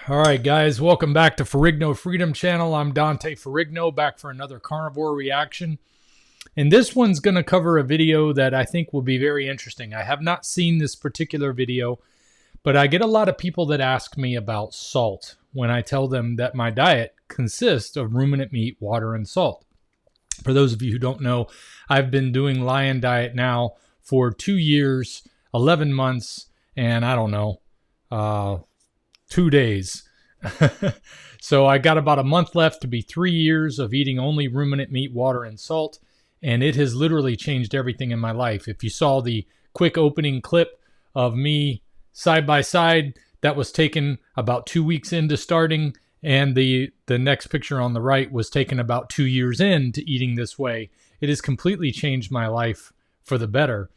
All right, guys, welcome back to Ferrigno Freedom Channel. I'm Dante Ferrigno, back for another carnivore reaction. And this one's going to cover a video that I think will be very interesting. I have not seen this particular video, but I get a lot of people that ask me about salt when I tell them that my diet consists of ruminant meat, water, and salt. For those of you who don't know, I've been doing Lion Diet now for 2 years, 11 months, and I don't know, 2 days. So I got about a month left to be 3 years of eating only ruminant meat, water, and salt. And it has literally changed everything in my life. If you saw the quick opening clip of me side by side, that was taken about 2 weeks into starting. And the next picture on the right was taken about 2 years into eating this way. It has completely changed my life for the better.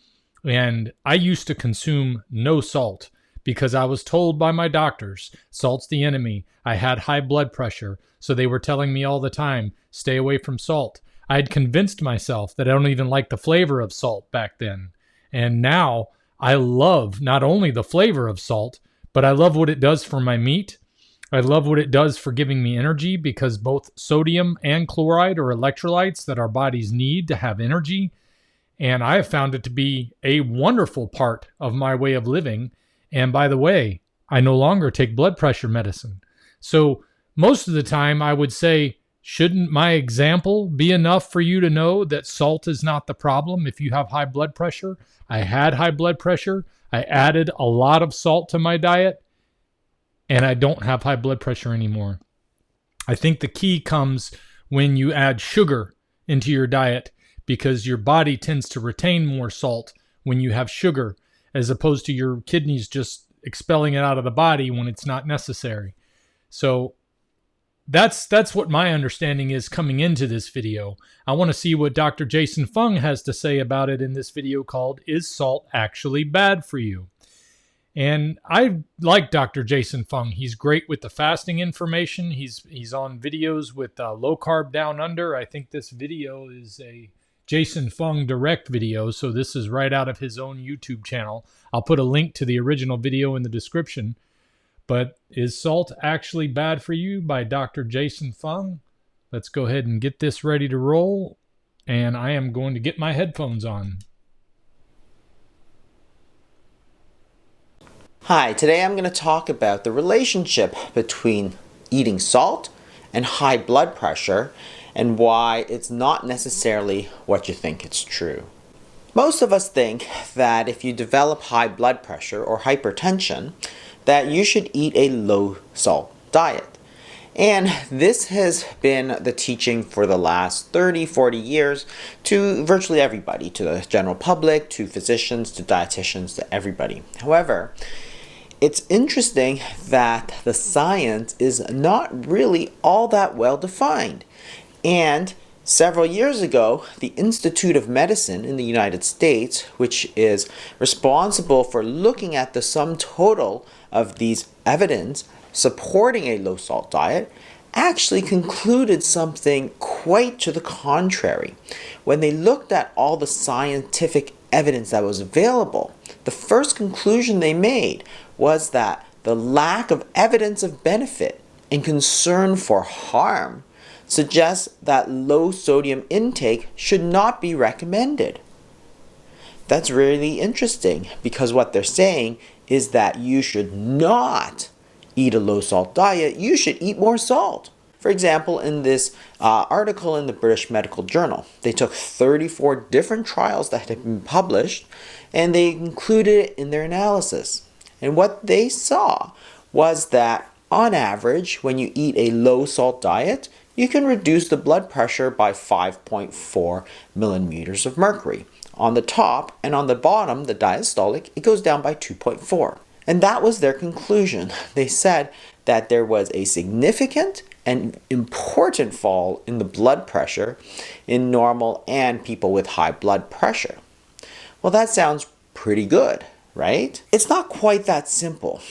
And I used to consume no salt because I was told by my doctors, salt's the enemy. I had high blood pressure, so they were telling me all the time, stay away from salt. I had convinced myself that I don't even like the flavor of salt back then. And now I love not only the flavor of salt, but I love what it does for my meat. I love what it does for giving me energy, because both sodium and chloride are electrolytes that our bodies need to have energy. And I have found it to be a wonderful part of my way of living. And by the way, I no longer take blood pressure medicine. So most of the time I would say, shouldn't my example be enough for you to know that salt is not the problem if you have high blood pressure? I had high blood pressure. I added a lot of salt to my diet, and I don't have high blood pressure anymore. I think the key comes when you add sugar into your diet, because your body tends to retain more salt when you have sugar, as opposed to your kidneys just expelling it out of the body when it's not necessary. So that's what my understanding is coming into this video. I want to see what Dr. Jason Fung has to say about it in this video called, Is Salt Actually Bad for You? And I like Dr. Jason Fung. He's great with the fasting information. He's on videos with Low Carb Down Under. I think this video is a Jason Fung direct video, so this is right out of his own YouTube channel. I'll put a link to the original video in the description. But Is Salt Actually Bad for You by Dr. Jason Fung? Let's go ahead and get this ready to roll, and I am going to get my headphones on. Hi, today I'm going to talk about the relationship between eating salt and high blood pressure, and why it's not necessarily what you think it's true. Most of us think that if you develop high blood pressure or hypertension, that you should eat a low salt diet. And this has been the teaching for the last 30, 40 years to virtually everybody, to the general public, to physicians, to dietitians, to everybody. However, it's interesting that the science is not really all that well defined. And several years ago, the Institute of Medicine in the United States, which is responsible for looking at the sum total of these evidence supporting a low salt diet, actually concluded something quite to the contrary. When they looked at all the scientific evidence that was available, the first conclusion they made was that the lack of evidence of benefit and concern for harm suggests that low sodium intake should not be recommended. That's really interesting, because what they're saying is that you should not eat a low salt diet, you should eat more salt. For example, in this article in the British Medical Journal, they took 34 different trials that had been published, and they included it in their analysis. And what they saw was that on average, when you eat a low salt diet, you can reduce the blood pressure by 5.4 millimeters of mercury. On the top and on the bottom, the diastolic, it goes down by 2.4. And that was their conclusion. They said that there was a significant and important fall in the blood pressure in normal and people with high blood pressure. Well, that sounds pretty good, right? It's not quite that simple,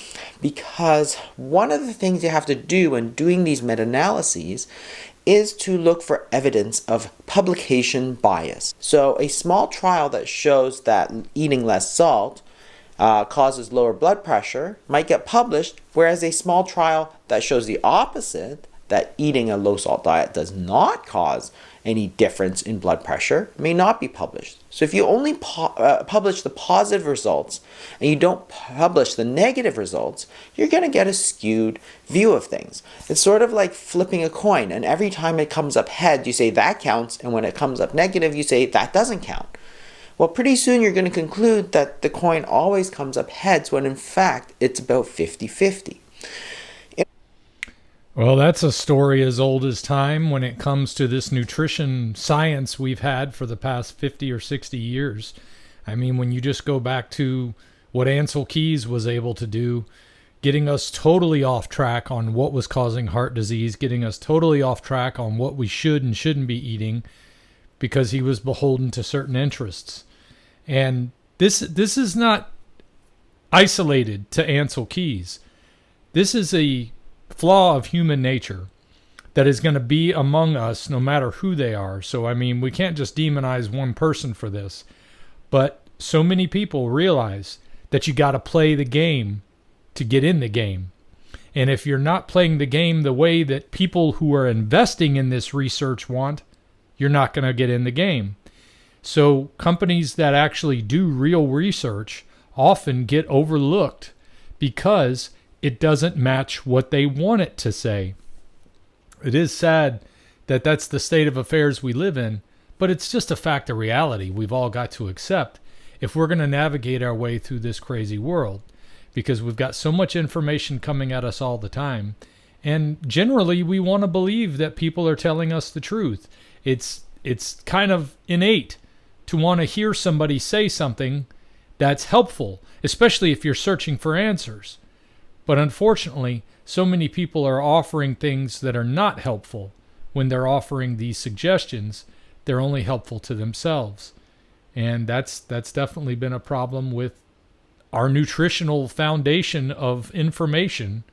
because one of the things you have to do when doing these meta-analyses is to look for evidence of publication bias. So a small trial that shows that eating less salt causes lower blood pressure might get published, whereas a small trial that shows the opposite, that eating a low-salt diet does not cause any difference in blood pressure, may not be published. So if you only publish the positive results and you don't publish the negative results, you're going to get a skewed view of things. It's sort of like flipping a coin, and every time it comes up heads, you say that counts, and when it comes up negative, you say that doesn't count. Well, pretty soon you're going to conclude that the coin always comes up heads when in fact it's about 50-50. Well, that's a story as old as time when it comes to this nutrition science we've had for the past 50 or 60 years. I mean, when you just go back to what Ancel Keys was able to do, getting us totally off track on what was causing heart disease, getting us totally off track on what we should and shouldn't be eating because he was beholden to certain interests. And this is not isolated to Ancel Keys. This is a flaw of human nature that is going to be among us no matter who they are. So, I mean, we can't just demonize one person for this. But so many people realize that you got to play the game to get in the game. And if you're not playing the game the way that people who are investing in this research want, you're not going to get in the game. So companies that actually do real research often get overlooked because it doesn't match what they want it to say. It is sad that that's the state of affairs we live in, but it's just a fact of reality we've all got to accept if we're going to navigate our way through this crazy world, because we've got so much information coming at us all the time. And generally, we want to believe that people are telling us the truth. It's kind of innate to want to hear somebody say something that's helpful, especially if you're searching for answers. But unfortunately, so many people are offering things that are not helpful. When they're offering these suggestions, they're only helpful to themselves. And that's definitely been a problem with our nutritional foundation of information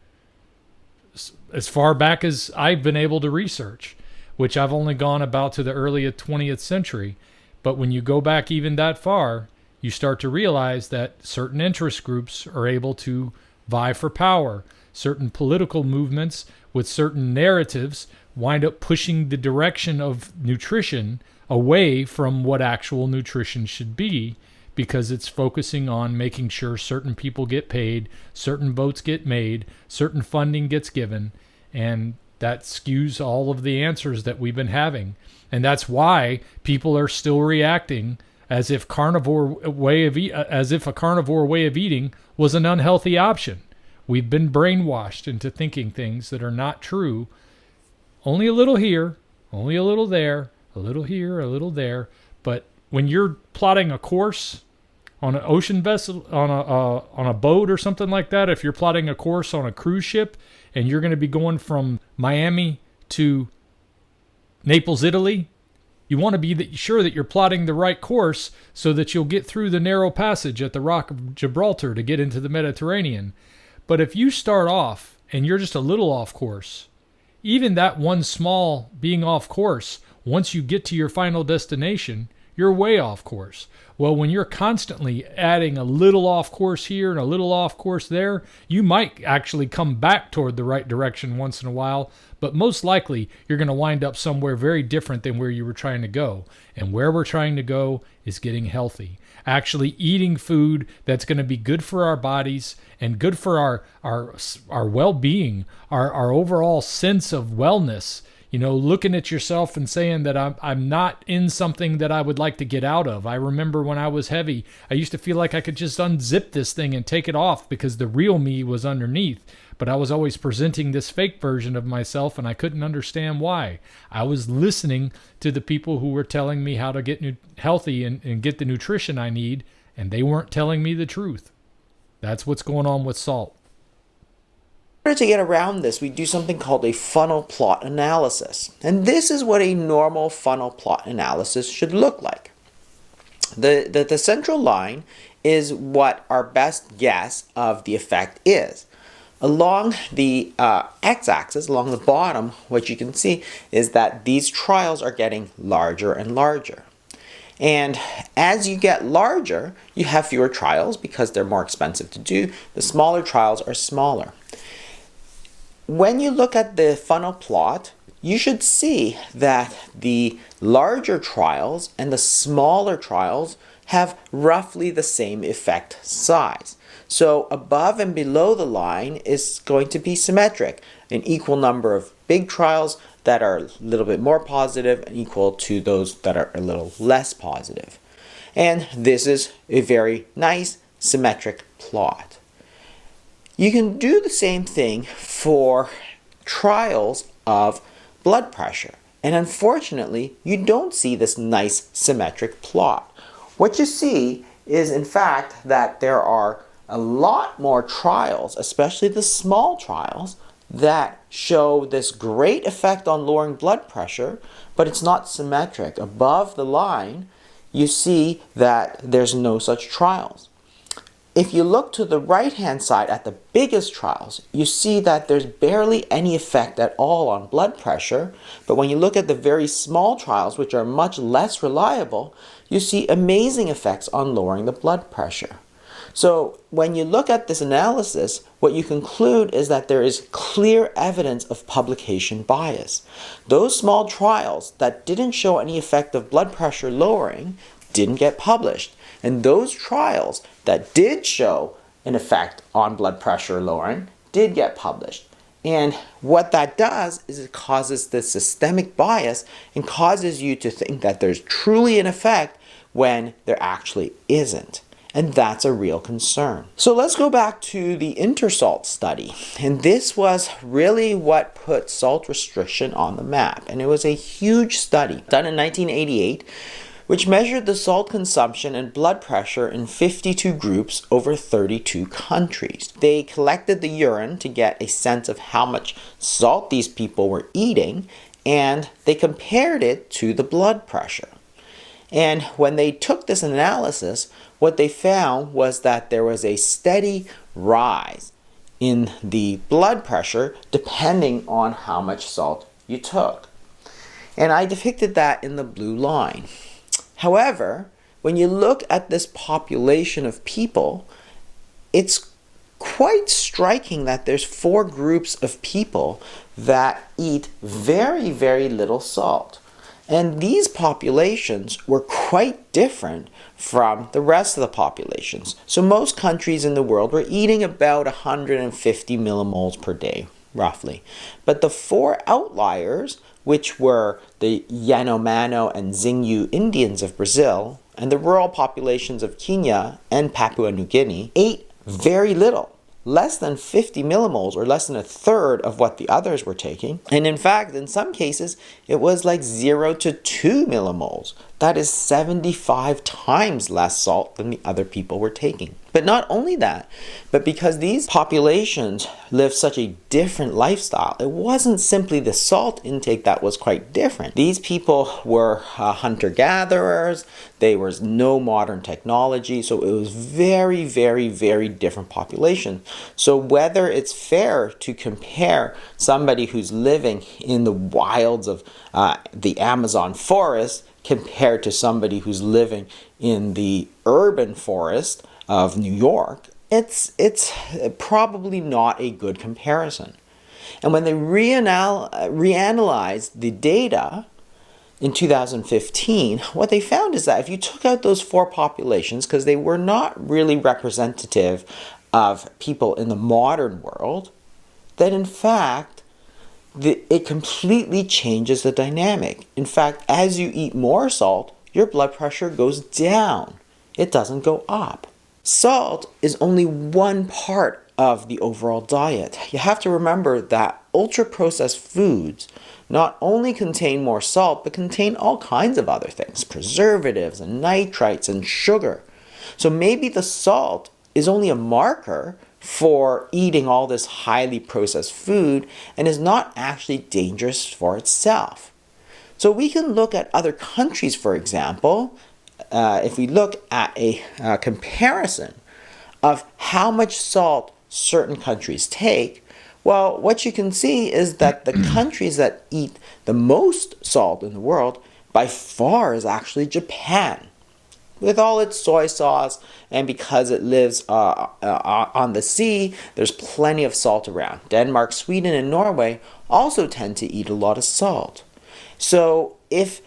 as far back as I've been able to research, which I've only gone about to the early 20th century. But when you go back even that far, you start to realize that certain interest groups are able to vie for power. Certain political movements with certain narratives wind up pushing the direction of nutrition away from what actual nutrition should be, because it's focusing on making sure certain people get paid, certain votes get made, certain funding gets given, and that skews all of the answers that we've been having. And that's why people are still reacting as if a carnivore way of eating was an unhealthy option. We've been brainwashed into thinking things that are not true. Only a little here, only a little there, a little here, a little there. But when you're plotting a course on an ocean vessel, on a boat or something like that, if you're plotting a course on a cruise ship and you're going to be going from Miami to Naples, Italy, you want to be sure that you're plotting the right course so that you'll get through the narrow passage at the Rock of Gibraltar to get into the Mediterranean. But if you start off and you're just a little off course, even that one small being off course, once you get to your final destination, you're way off course. Well, when you're constantly adding a little off course here and a little off course there, you might actually come back toward the right direction once in a while, but most likely you're going to wind up somewhere very different than where you were trying to go. And where we're trying to go is getting healthy. Actually eating food that's going to be good for our bodies and good for our well-being, our overall sense of wellness. You know, looking at yourself and saying that I'm not in something that I would like to get out of. I remember when I was heavy, I used to feel like I could just unzip this thing and take it off because the real me was underneath. But I was always presenting this fake version of myself, and I couldn't understand why. I was listening to the people who were telling me how to get healthy and get the nutrition I need, and they weren't telling me the truth. That's what's going on with salt. In order to get around this, we do something called a funnel plot analysis. And this is what a normal funnel plot analysis should look like. The central line is what our best guess of the effect is. Along the x-axis, along the bottom, what you can see is that these trials are getting larger and larger. And as you get larger, you have fewer trials because they're more expensive to do. The smaller trials are smaller. When you look at the funnel plot, you should see that the larger trials and the smaller trials have roughly the same effect size. So above and below the line is going to be symmetric, an equal number of big trials that are a little bit more positive and equal to those that are a little less positive. And this is a very nice symmetric plot. You can do the same thing for trials of blood pressure. And unfortunately, you don't see this nice symmetric plot. What you see is, in fact, that there are a lot more trials, especially the small trials, that show this great effect on lowering blood pressure, but it's not symmetric. Above the line, you see that there's no such trials. If you look to the right-hand side at the biggest trials, you see that there's barely any effect at all on blood pressure. But when you look at the very small trials, which are much less reliable, you see amazing effects on lowering the blood pressure. So when you look at this analysis, what you conclude is that there is clear evidence of publication bias. Those small trials that didn't show any effect of blood pressure lowering didn't get published. And those trials that did show an effect on blood pressure lowering did get published. And what that does is it causes this systemic bias and causes you to think that there's truly an effect when there actually isn't. And that's a real concern. So let's go back to the intersalt study. And this was really what put salt restriction on the map. And it was a huge study done in 1988, which measured the salt consumption and blood pressure in 52 groups over 32 countries. They collected the urine to get a sense of how much salt these people were eating, and they compared it to the blood pressure. And when they took this analysis, what they found was that there was a steady rise in the blood pressure depending on how much salt you took. And I depicted that in the blue line. However, when you look at this population of people, it's quite striking that there's 4 groups of people that eat very, very little salt. And these populations were quite different from the rest of the populations. So most countries in the world were eating about 150 millimoles per day, roughly. But the 4 outliers, which were the Yanomamo and Xinyu Indians of Brazil and the rural populations of Kenya and Papua New Guinea, ate very little, less than 50 millimoles, or less than a third of what the others were taking. And in fact, in some cases, it was like 0 to 2 millimoles. That is 75 times less salt than the other people were taking. But not only that, but because these populations live such a different lifestyle, it wasn't simply the salt intake that was quite different. These people were hunter-gatherers. There was no modern technology, so it was very, very, very different population. So whether it's fair to compare somebody who's living in the wilds of the Amazon forest compared to somebody who's living in the urban forest of New York, it's probably not a good comparison. And when they reanalyzed the data in 2015, what they found is that if you took out those 4 populations, because they were not really representative of people in the modern world, that in fact, it completely changes the dynamic. In fact, as you eat more salt, your blood pressure goes down. It doesn't go up. Salt is only one part of the overall diet. You have to remember that ultra-processed foods not only contain more salt, but contain all kinds of other things, preservatives and nitrites and sugar. So maybe the salt is only a marker for eating all this highly processed food and is not actually dangerous for itself. So we can look at other countries, for example. If we look at a comparison of how much salt certain countries take, well, what you can see is that the countries that eat the most salt in the world by far is actually Japan. With all its soy sauce, and because it lives on the sea, there's plenty of salt around. Denmark, Sweden, and Norway also tend to eat a lot of salt. So if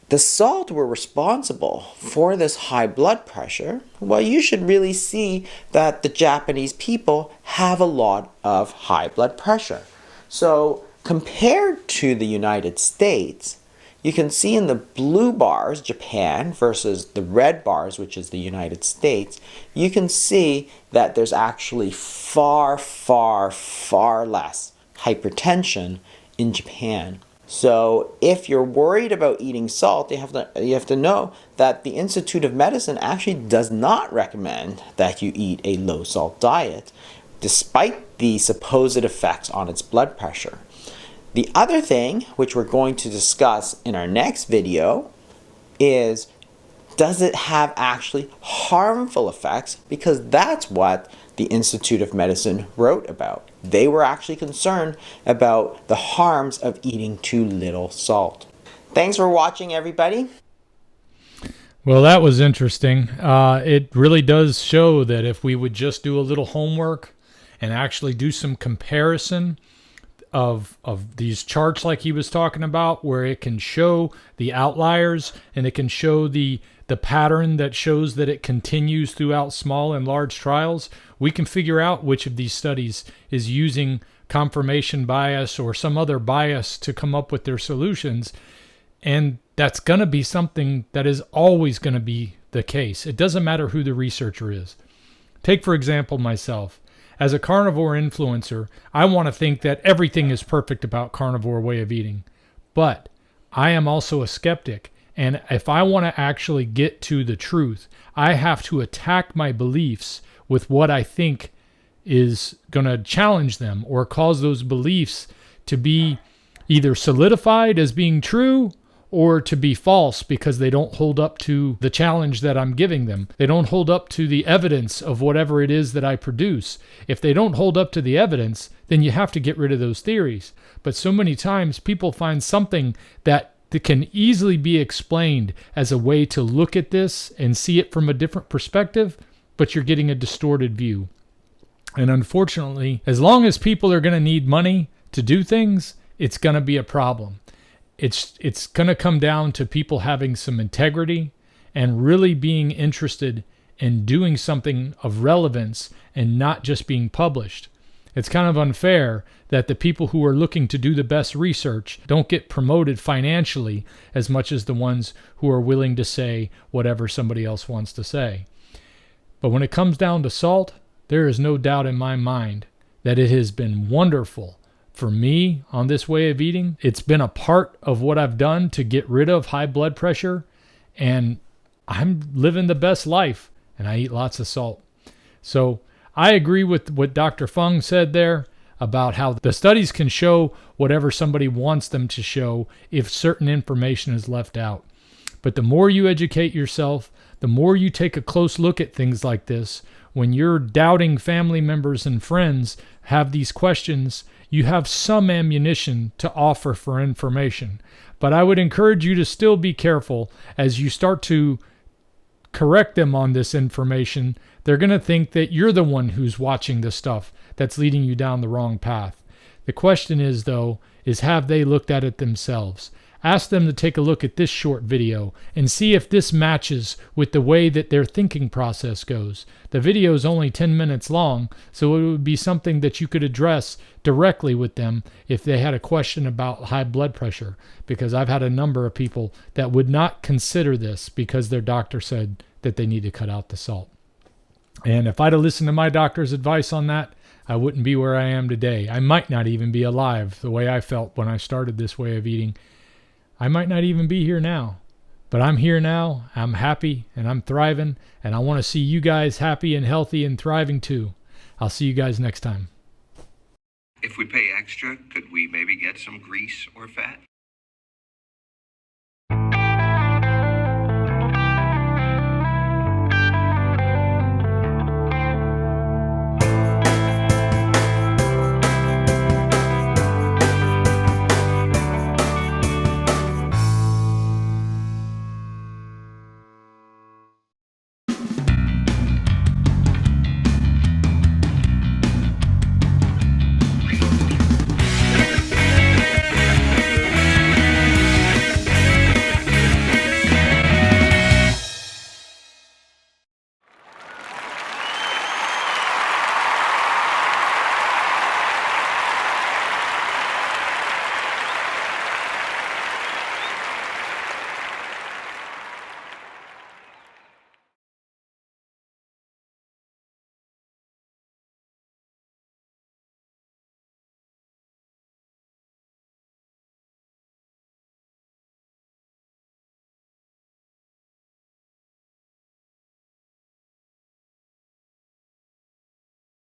the salt were responsible for this high blood pressure, well, you should really see that the Japanese people have a lot of high blood pressure. So compared to the United States, you can see in the blue bars, Japan, versus the red bars, which is the United States, you can see that there's actually far, far, far less hypertension in Japan. So if you're worried about eating salt, you have to know that the Institute of Medicine actually does not recommend that you eat a low salt diet, despite the supposed effects on its blood pressure. The other thing, which we're going to discuss in our next video, is does it have actually harmful effects? Because that's what the Institute of Medicine wrote about. They were actually concerned about the harms of eating too little salt. Thanks for watching, everybody. Well, that was interesting. It really does show that if we would just do a little homework and actually do some comparison of these charts like he was talking about, where it can show the outliers and it can show the pattern that shows that it continues throughout small and large trials, we can figure out which of these studies is using confirmation bias or some other bias to come up with their solutions. And that's going to be something that is always going to be the case. It doesn't matter who the researcher is. Take, for example, myself. As a carnivore influencer, I want to think that everything is perfect about carnivore way of eating. But I am also a skeptic. And if I want to actually get to the truth, I have to attack my beliefs with what I think is going to challenge them or cause those beliefs to be either solidified as being true or to be false because they don't hold up to the challenge that I'm giving them. They don't hold up to the evidence of whatever it is that I produce. If they don't hold up to the evidence, then you have to get rid of those theories. But so many times people find something that can easily be explained as a way to look at this and see it from a different perspective, but you're getting a distorted view. And unfortunately, as long as people are going to need money to do things, it's going to be a problem. It's going to come down to people having some integrity and really being interested in doing something of relevance and not just being published. It's kind of unfair that the people who are looking to do the best research don't get promoted financially as much as the ones who are willing to say whatever somebody else wants to say. But when it comes down to salt, there is no doubt in my mind that it has been wonderful for me on this way of eating. It's been a part of what I've done to get rid of high blood pressure, and I'm living the best life, and I eat lots of salt. So I agree with what Dr. Fung said there about how the studies can show whatever somebody wants them to show if certain information is left out. But the more you educate yourself, the more you take a close look at things like this, when your doubting family members and friends have these questions, you have some ammunition to offer for information. But I would encourage you to still be careful as you start to correct them on this information. They're going to think that you're the one who's watching this stuff that's leading you down the wrong path. The question is, though, is have they looked at it themselves? Ask them to take a look at this short video and see if this matches with the way that their thinking process goes. The video is only 10 minutes long, so it would be something that you could address directly with them if they had a question about high blood pressure, because I've had a number of people that would not consider this because their doctor said that they need to cut out the salt. And if I'd have listened to my doctor's advice on that, I wouldn't be where I am today. I might not even be alive the way I felt when I started this way of eating. I might not even be here now, but I'm here now. I'm happy and I'm thriving, and I want to see you guys happy and healthy and thriving too. I'll see you guys next time. If we pay extra, could we maybe get some grease or fat?